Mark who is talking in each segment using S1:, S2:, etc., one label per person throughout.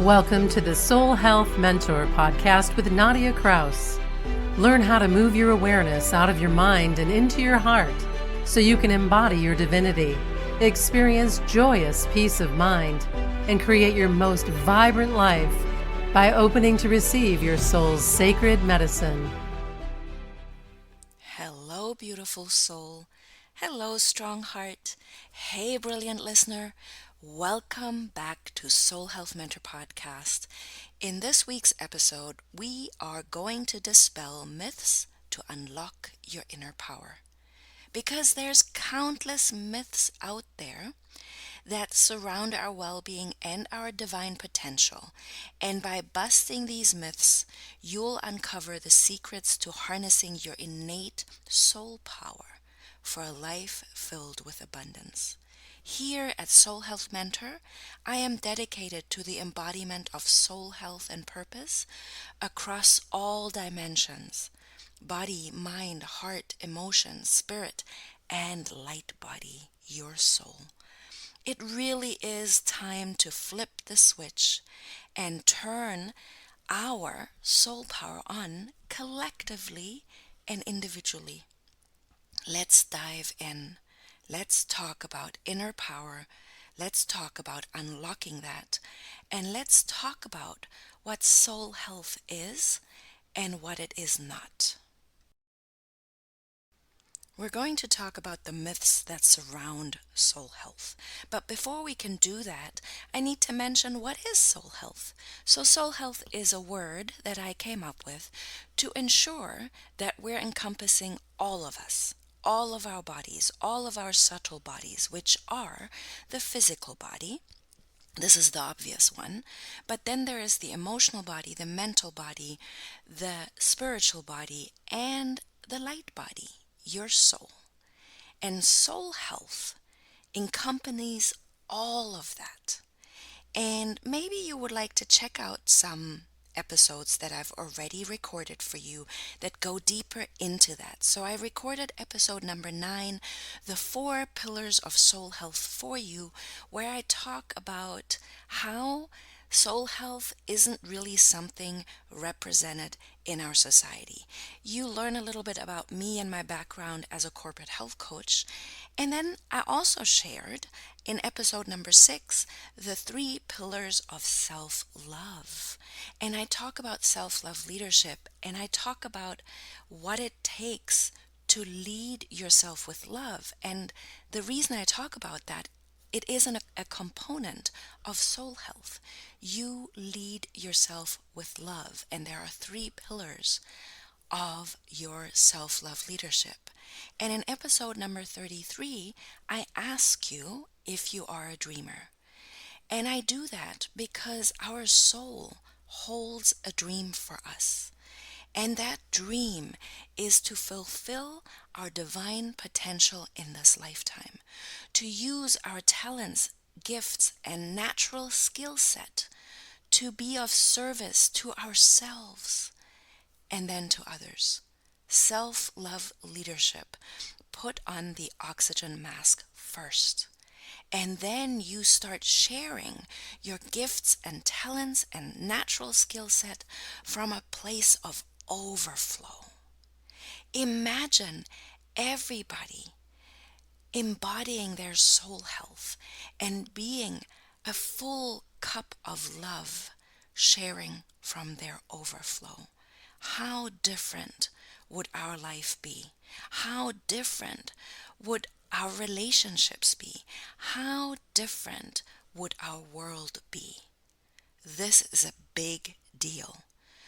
S1: Welcome to the Soul Health Mentor podcast with Nadia Kraus. Learn how to move your awareness out of your mind and into your heart so you can embody your divinity, experience joyous peace of mind, and create your most vibrant life by opening to receive your soul's sacred medicine.
S2: Hello, beautiful soul. Hello, strong heart. Hey, brilliant listener. Welcome back to Soul Health Mentor Podcast. In this week's episode, we are going to dispel myths to unlock your inner power. Because there's countless myths out there that surround our well-being and our divine potential. And by busting these myths, you'll uncover the secrets to harnessing your innate soul power for a life filled with abundance. Here at Soul Health Mentor, I am dedicated to the embodiment of soul health and purpose across all dimensions: body, mind, heart, emotion, spirit, and Lightbody, your soul. It really is time to flip the switch and turn our soul power on collectively and individually. Let's dive in. Let's talk about inner power. Let's talk about unlocking that. And let's talk about what soul health is and what it is not. We're going to talk about the myths that surround soul health. But before we can do that, I need to mention what is soul health. So soul health is a word that I came up with to ensure that we're encompassing all of us, all of our bodies, all of our subtle bodies, which are the physical body. This is the obvious one. But then there is the emotional body, the mental body, the spiritual body, and the light body, your soul. And soul health encompasses all of that. And maybe you would like to check out some episodes that I've already recorded for you that go deeper into that. So I recorded episode number 9, the 4 pillars of soul health for you, where I talk about how soul health isn't really something represented in our society. You learn a little bit about me and my background as a corporate health coach. And then I also shared in episode number 6 the 3 pillars of self-love. And I talk about self-love leadership, and I talk about what it takes to lead yourself with love. And the reason I talk about that, it isn't a component of soul health. You lead yourself with love, and there are 3 pillars of your self-love leadership. And in episode number 33, I ask you if you are a dreamer. And I do that because our soul holds a dream for us. And that dream is to fulfill our divine potential in this lifetime, to use our talents, gifts, and natural skill set to be of service to ourselves and then to others. Self-love leadership. Put on the oxygen mask first. And then you start sharing your gifts and talents and natural skill set from a place of overflow. Imagine everybody embodying their soul health and being a full cup of love, sharing from their overflow. How different would our life be? How different would our relationships be? How different would our world be? This is a big deal.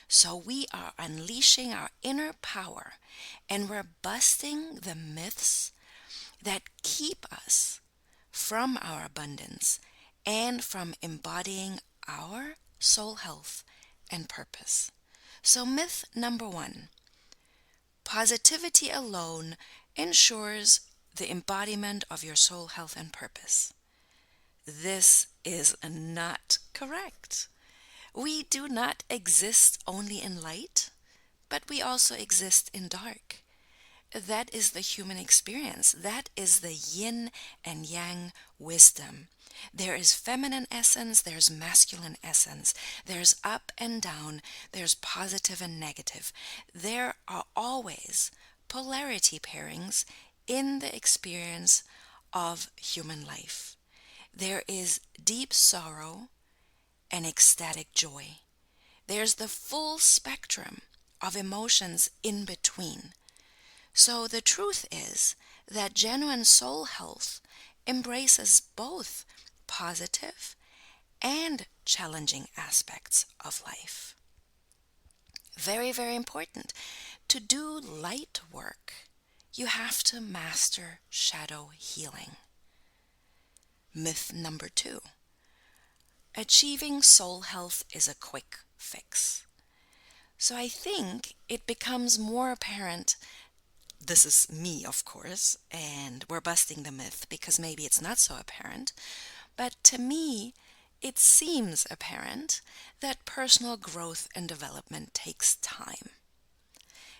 S2: So we are unleashing our inner power, and we're busting the myths that keep us from our abundance and from embodying our soul health and purpose. So myth number 1, positivity alone ensures the embodiment of your soul health and purpose. This is not correct. We do not exist only in light, but we also exist in dark. That is the human experience. That is the yin and yang wisdom. There is feminine essence, there's masculine essence, there's up and down, there's positive and negative. There are always polarity pairings in the experience of human life. There is deep sorrow and ecstatic joy. There's the full spectrum of emotions in between. So the truth is that genuine soul health embraces both positive and challenging aspects of life. Very, very important. To do light work, you have to master shadow healing. Myth number 2. Achieving soul health is a quick fix. So I think it becomes more apparent. This is me, of course, and we're busting the myth because maybe it's not so apparent. But to me, it seems apparent that personal growth and development takes time,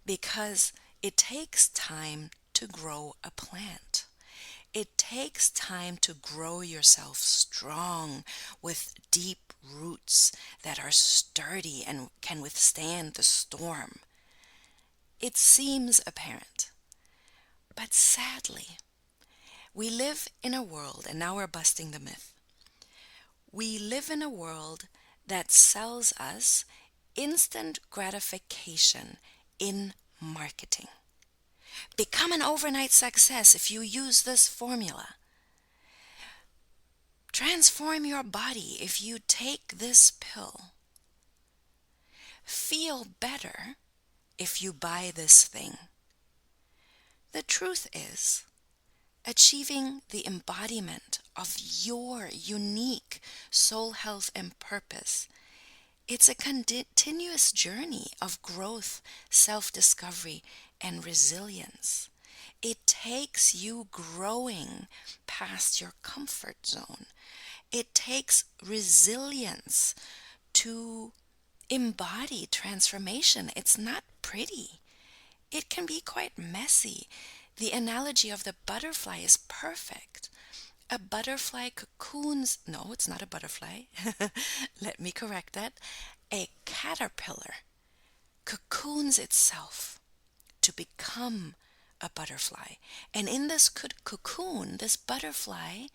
S2: because it takes time to grow a plant. It takes time to grow yourself strong with deep roots that are sturdy and can withstand the storm. It seems apparent. But sadly, we live in a world, and now we're busting the myth. We live in a world that sells us instant gratification in marketing. Become an overnight success if you use this formula. Transform your body if you take this pill. Feel better if you buy this thing. The truth is, achieving the embodiment of your unique soul health and purpose, it's a continuous journey of growth, self-discovery, and resilience. It takes you growing past your comfort zone. It takes resilience to embody transformation. It's not pretty. It can be quite messy. The analogy of the butterfly is perfect. A butterfly cocoons, no, it's not a butterfly. Let me correct that. A caterpillar cocoons itself to become a butterfly. And in this cocoon, this butterfly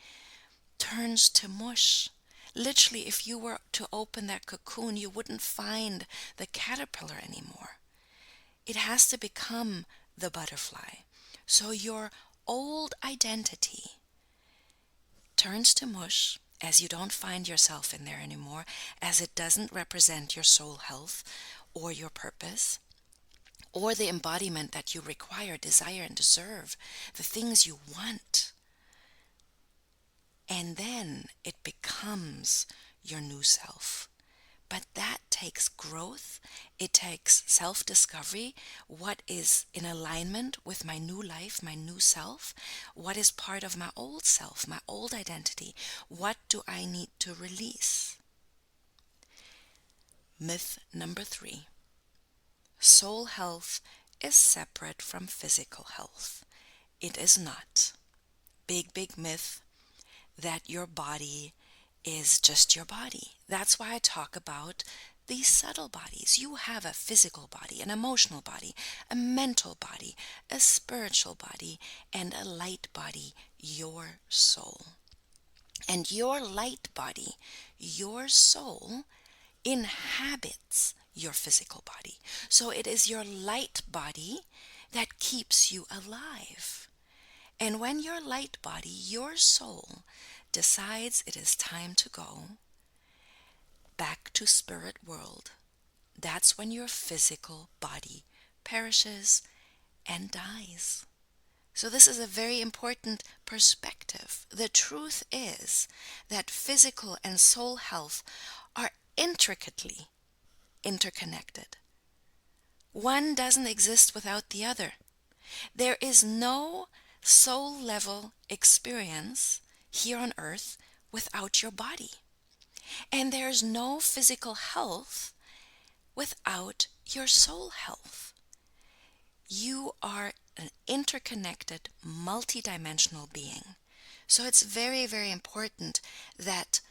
S2: turns to mush. Literally, if you were to open that cocoon, you wouldn't find the caterpillar anymore. It has to become the butterfly. So your old identity turns to mush as you don't find yourself in there anymore, as it doesn't represent your soul health or your purpose or the embodiment that you require, desire, and deserve, the things you want. And then it becomes your new self. But that takes growth. It takes self-discovery. What is in alignment with my new life, my new self? What is part of my old self, my old identity? What do I need to release? Myth number 3. Soul health is separate from physical health. It is not. Big, big myth that your body is just your body. That's why I talk about these subtle bodies. You have a physical body, an emotional body, a mental body, a spiritual body, and a light body, your soul. And your light body, your soul, inhabits your physical body. So it is your light body that keeps you alive. And when your light body, your soul, decides it is time to go back to spirit world, that's when your physical body perishes and dies. So this is a very important perspective. The truth is that physical and soul health are intricately interconnected. One doesn't exist without the other. There is no soul level experience here on earth without your body. And there's no physical health without your soul health. You are an interconnected, multidimensional being. So it's very, very important that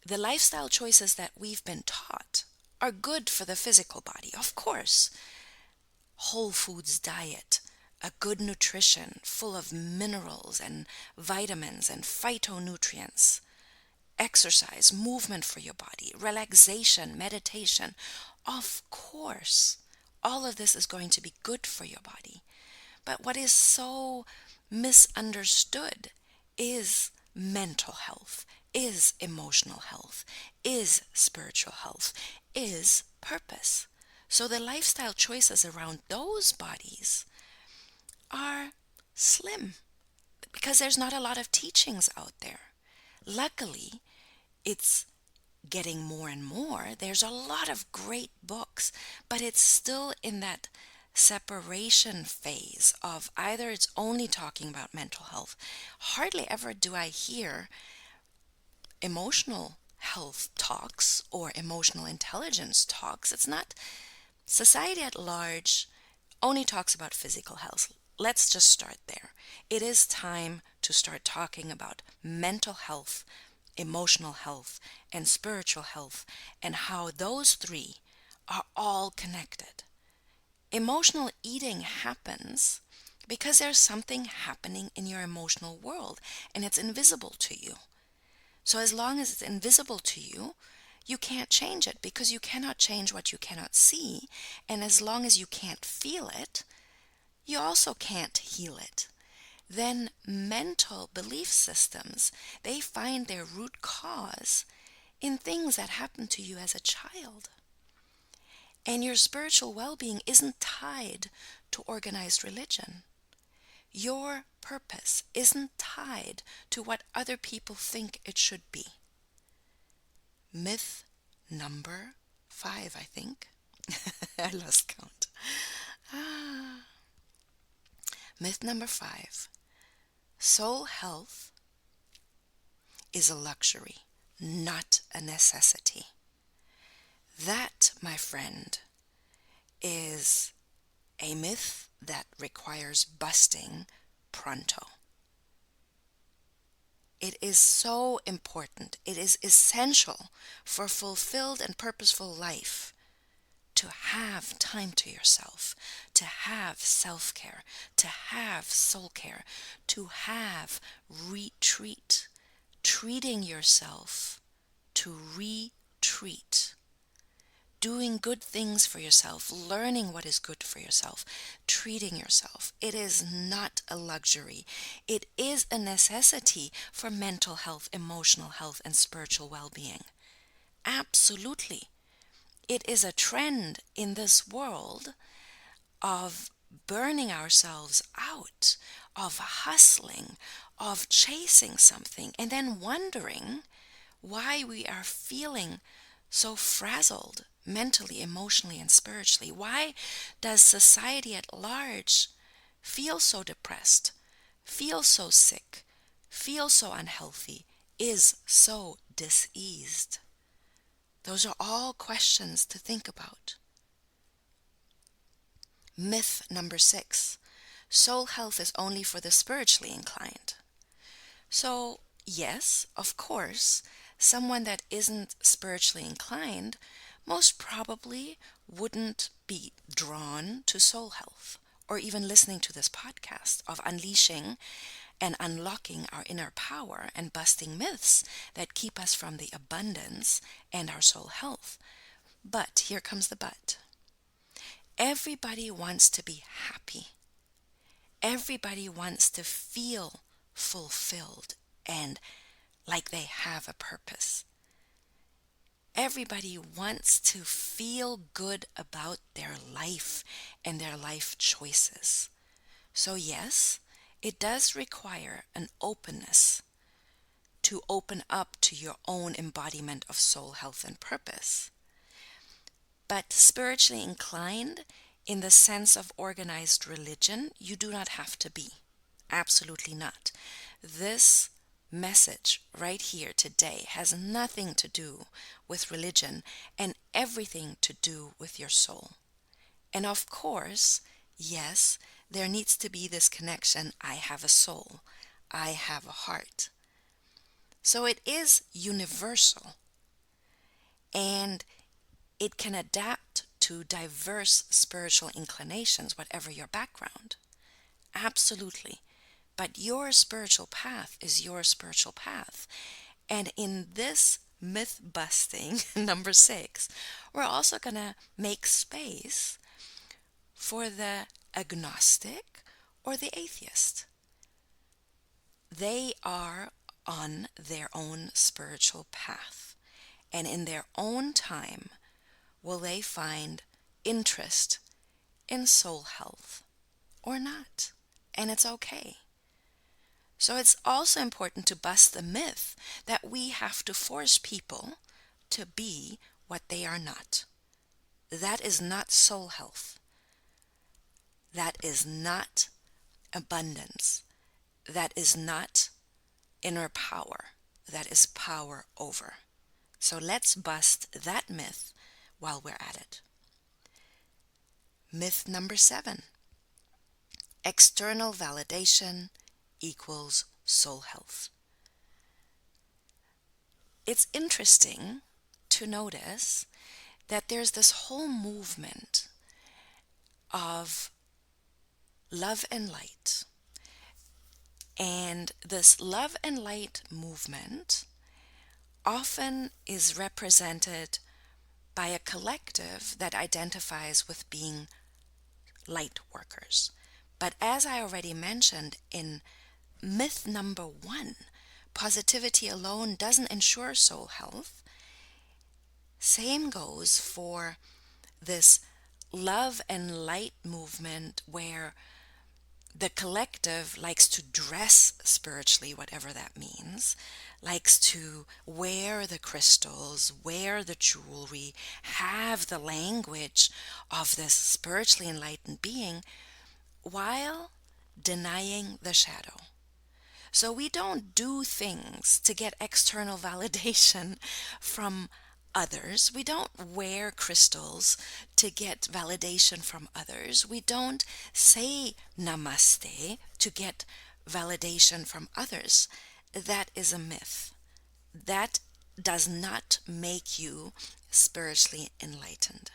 S2: the lifestyle choices that we've been taught are good for the physical body. Of course, whole foods diet, a good nutrition full of minerals and vitamins and phytonutrients, exercise, movement for your body, relaxation, meditation. Of course, all of this is going to be good for your body. But what is so misunderstood is mental health, is emotional health, is spiritual health, is purpose. So the lifestyle choices around those bodies are slim because there's not a lot of teachings out there. Luckily, it's getting more and more. There's a lot of great books, but it's still in that separation phase of either it's only talking about mental health. Hardly ever do I hear emotional health talks or emotional intelligence talks. It's not, society at large only talks about physical health. Let's just start there. It is time to start talking about mental health, emotional health, and spiritual health, and how those three are all connected. Emotional eating happens because there's something happening in your emotional world and it's invisible to you. So as long as it's invisible to you, you can't change it because you cannot change what you cannot see. And as long as you can't feel it, you also can't heal it. Then mental belief systems, they find their root cause in things that happened to you as a child. And your spiritual well-being isn't tied to organized religion. Your purpose isn't tied to what other people think it should be. Myth number 5, I think. I lost count. Myth number 5. Soul health is a luxury, not a necessity. That, my friend, is a myth that requires busting pronto. It is so important. It is essential for a fulfilled and purposeful life to have time to yourself, to have self-care, to have soul care, to have retreat, treating yourself to retreat. Doing good things for yourself, learning what is good for yourself, treating yourself. It is not a luxury. It is a necessity for mental health, emotional health, and spiritual well-being. Absolutely. It is a trend in this world of burning ourselves out, of hustling, of chasing something, and then wondering why we are feeling so frazzled mentally, emotionally, and spiritually. Why does society at large feel so depressed, feel so sick, feel so unhealthy, is so diseased? Those are all questions to think about. Myth number 6. Soul health is only for the spiritually inclined. So, yes, of course, someone that isn't spiritually inclined most probably wouldn't be drawn to soul health or even listening to this podcast of unleashing and unlocking our inner power and busting myths that keep us from the abundance and our soul health. But here comes the but. Everybody wants to be happy. Everybody wants to feel fulfilled and like they have a purpose. Everybody wants to feel good about their life and their life choices. So yes, it does require an openness to open up to your own embodiment of soul health and purpose. But spiritually inclined, in the sense of organized religion, you do not have to be. Absolutely not. This message right here today has nothing to do with religion and everything to do with your soul. And of course, Yes, there needs to be this connection. I have a soul. I have a heart. So it is universal, and it can adapt to diverse spiritual inclinations, whatever your background. Absolutely. But your spiritual path is your spiritual path. And in this myth busting, number 6, we're also going to make space for the agnostic or the atheist. They are on their own spiritual path, and in their own time will they find interest in soul health or not. And it's okay. So it's also important to bust the myth that we have to force people to be what they are not. That is not soul health. That is not abundance. That is not inner power. That is power over. So let's bust that myth while we're at it. Myth number 7. External validation equals soul health. It's interesting to notice that there's this whole movement of love and light. And this love and light movement often is represented by a collective that identifies with being light workers. But as I already mentioned in myth number 1, positivity alone doesn't ensure soul health. Same goes for this love and light movement where the collective likes to dress spiritually, whatever that means, likes to wear the crystals, wear the jewelry, have the language of this spiritually enlightened being while denying the shadow. So we don't do things to get external validation from others. We don't wear crystals to get validation from others. We don't say namaste to get validation from others. That is a myth. That does not make you spiritually enlightened.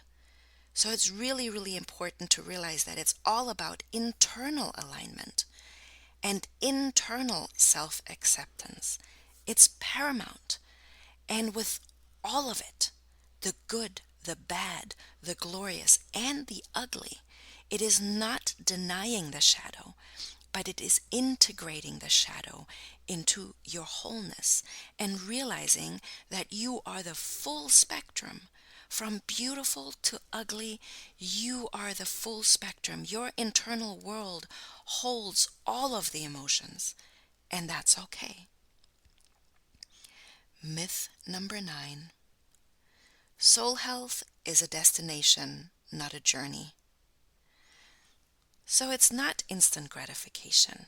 S2: So it's really, really important to realize that it's all about internal alignment and internal self-acceptance. It's paramount. And with all of it, the good, the bad, the glorious, and the ugly, it is not denying the shadow, but it is integrating the shadow into your wholeness and realizing that you are the full spectrum. From beautiful to ugly, you are the full spectrum. Your internal world holds all of the emotions, and that's okay. Myth number 9. Soul health is a destination, not a journey. So it's not instant gratification.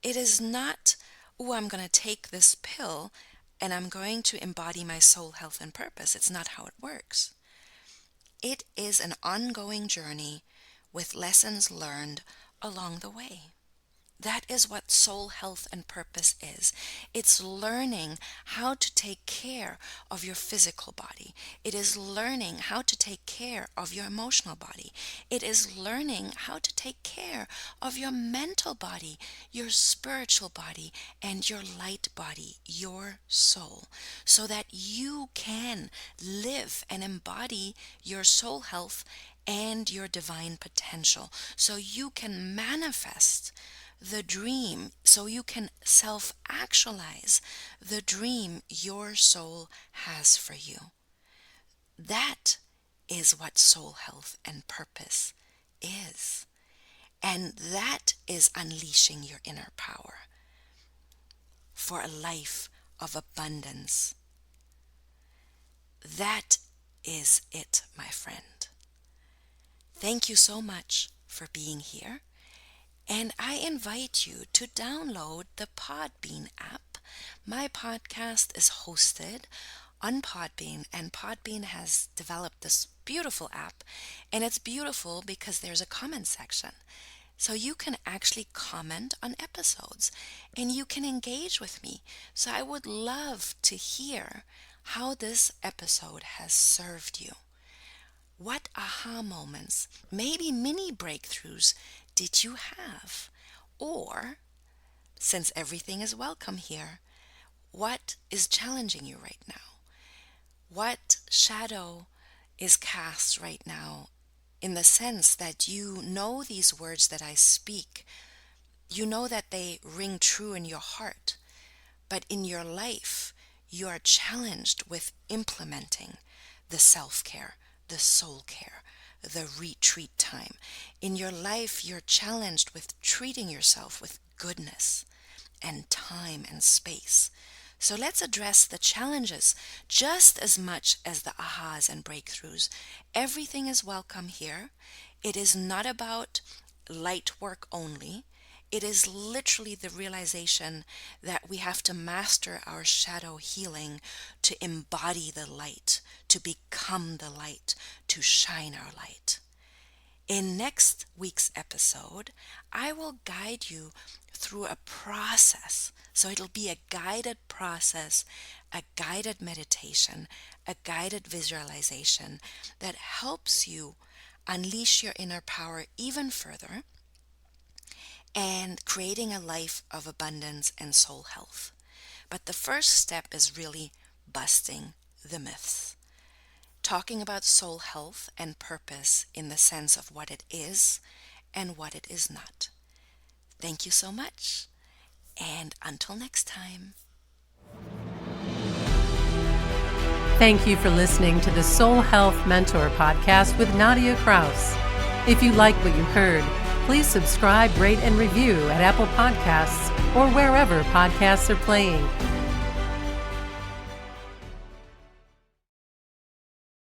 S2: It is not, oh, I'm going to take this pill and I'm going to embody my soul health and purpose. It's not how it works. It is an ongoing journey with lessons learned along the way. That is what soul health and purpose is. It's learning how to take care of your physical body. It is learning how to take care of your emotional body. It is learning how to take care of your mental body, your spiritual body, and your light body, your soul, so that you can live and embody your soul health and your divine potential, so you can manifest the dream, so you can self-actualize the dream your soul has for you. That is what soul health and purpose is. And that is unleashing your inner power for a life of abundance. That is it, my friend. Thank you so much for being here. And I invite you to download the Podbean app. My podcast is hosted on Podbean, and Podbean has developed this beautiful app, and it's beautiful because there's a comment section. So you can actually comment on episodes and you can engage with me. So I would love to hear how this episode has served you. What aha moments, maybe mini breakthroughs, did you have? Or, since everything is welcome here, what is challenging you right now? What shadow is cast right now in the sense that you know these words that I speak, you know that they ring true in your heart, but in your life you are challenged with implementing the self-care, the soul care, the retreat time. In your life you're challenged with treating yourself with goodness and time and space. So let's address the challenges just as much as the ahas and breakthroughs. Everything is welcome here. It is not about light work only. It is literally the realization that we have to master our shadow healing to embody the light, to become the light, to shine our light. In next week's episode, I will guide you through a process. So it'll be a guided process, a guided meditation, a guided visualization that helps you unleash your inner power even further and creating a life of abundance and soul health. But the first step is really busting the myths. Talking about soul health and purpose in the sense of what it is and what it is not. Thank you so much, and until next time.
S1: Thank you for listening to the Soul Health Mentor podcast with Nadia Kraus. If you like what you heard, please subscribe, rate, and review at Apple Podcasts or wherever podcasts are playing.